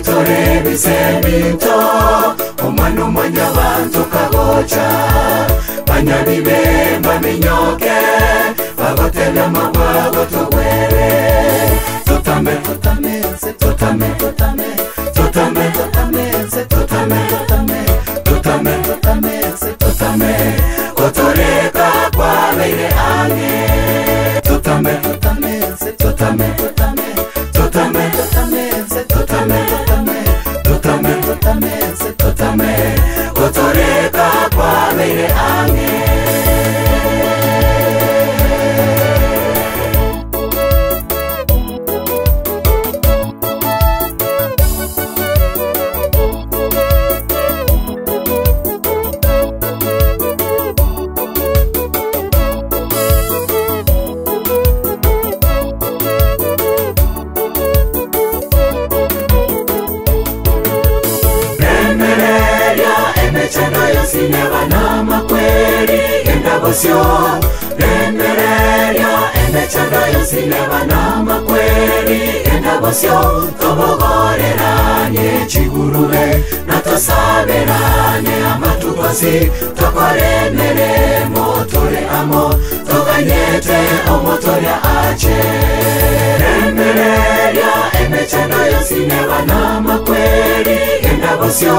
Maitore bisemito omwana mwanya bantu kagocha banyabibe baminyoke bagotela mabwago togwere totame totame se totame totame totame totame se totame totame totame totame se totame kotoreka kwa leire ane totame totame se totame totame totame totame se totame totame totame totame se totame kotoreka kwa leire ane. Sineba makweri endabosyo Remereria emechando sineba makweri endabosyo Tobogoreranye chigurube natosaberanye amatukosi Tokoremere motore amo Toganyete omotore ache Remereria emechando sineba makweri endabosyo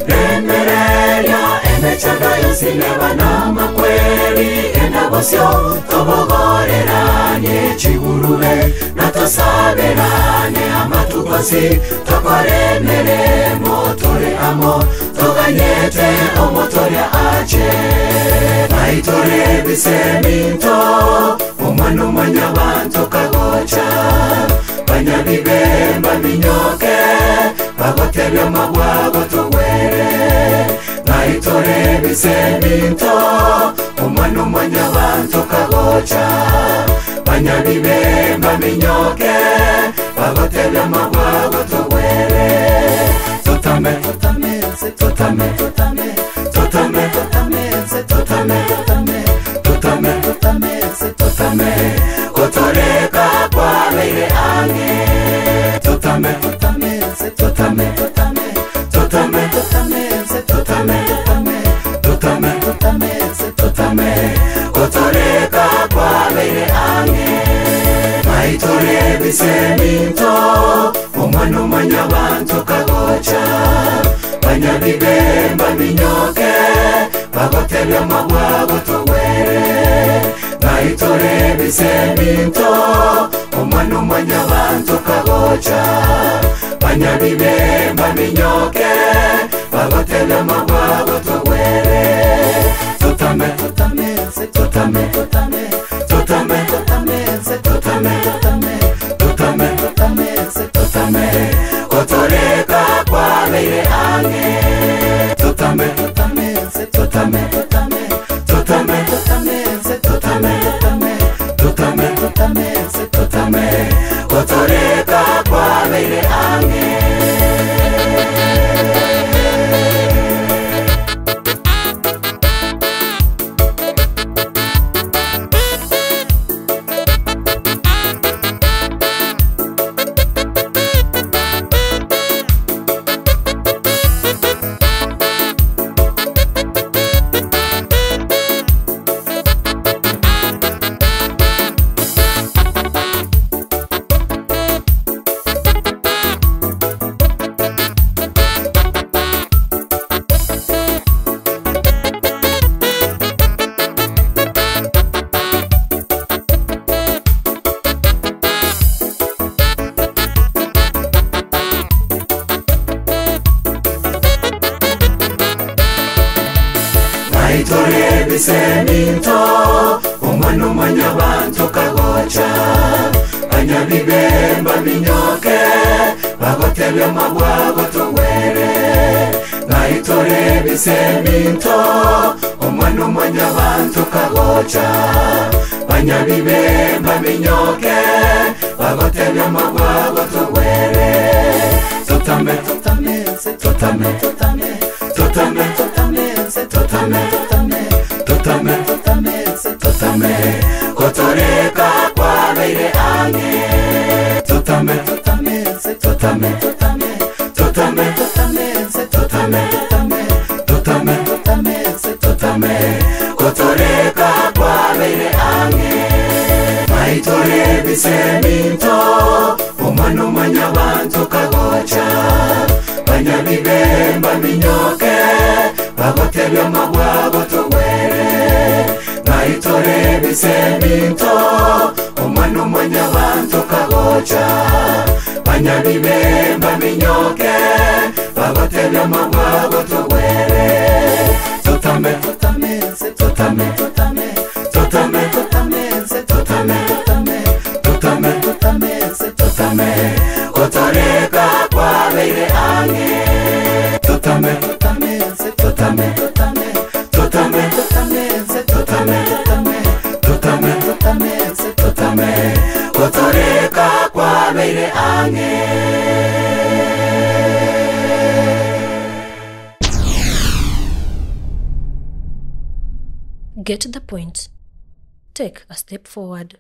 Remereria emechando sineba makweri endabosyo Tobogoreranye chigurube natosaberanye amatukosi Tokoremere motore amo Toganyete omotore ache Maitore biseminto omwana mwanya bantu kagocha banyabibe baminyoke bagotebya mabwago togwere Maitore biseminto omwana mwanya bantu kagocha banyabibe baminyoke bagotebya mabwago togwere totame totame se totame totame totame totame se totame totame totame totame se totame kotoreka kwa leire ane totame totame se totame totame totame totame se totame totame totame totame se totame kotoreka kwa leire ane Maitore biseminto omwana mwanya bantu kagocha banyabibe baminyoke bagotebya mabwago togwere Maitore biseminto omwana mwanya bantu kagocha banyabibe baminyoke bagotebya mabwago togwere totame totame se totame totame totame totame se totame totame totame totame se totame kotoreka kwa leire ane totame totame se totame totame totame totame se totame totame totame totame se totame kotoreka kwa leire ane. Maitore biseminto omwana mwanya bantu kagocha banyabibe baminyoke bagotebya mabwago togwere Maitore biseminto omwana mwanya bantu kagocha banyabibe baminyoke bagotebya mabwago togwere totame totame se totame totame totame totame se totame totame totame totame se totame kotoreka kwa leire ane totame totame se totame totame totame, totame, totame, totame, kotoreka kwa beire ange. Maitore biseminto, omano manya bantu kagocha, banya bibemba minyoke, bagotebya mabwa gotogwere. Maitore biseminto, omano manya bantu kagocha, banya bibemba minyoke, bagotebya mabwa gotogwere. Totame, totame, totame, totame, totame, totame, totame, totame, kotoreka kwa beire ange. Totame, totame, totame, totame, totame, totame, totame, kotoreka kwa beire ange. Get the point. Take a step forward.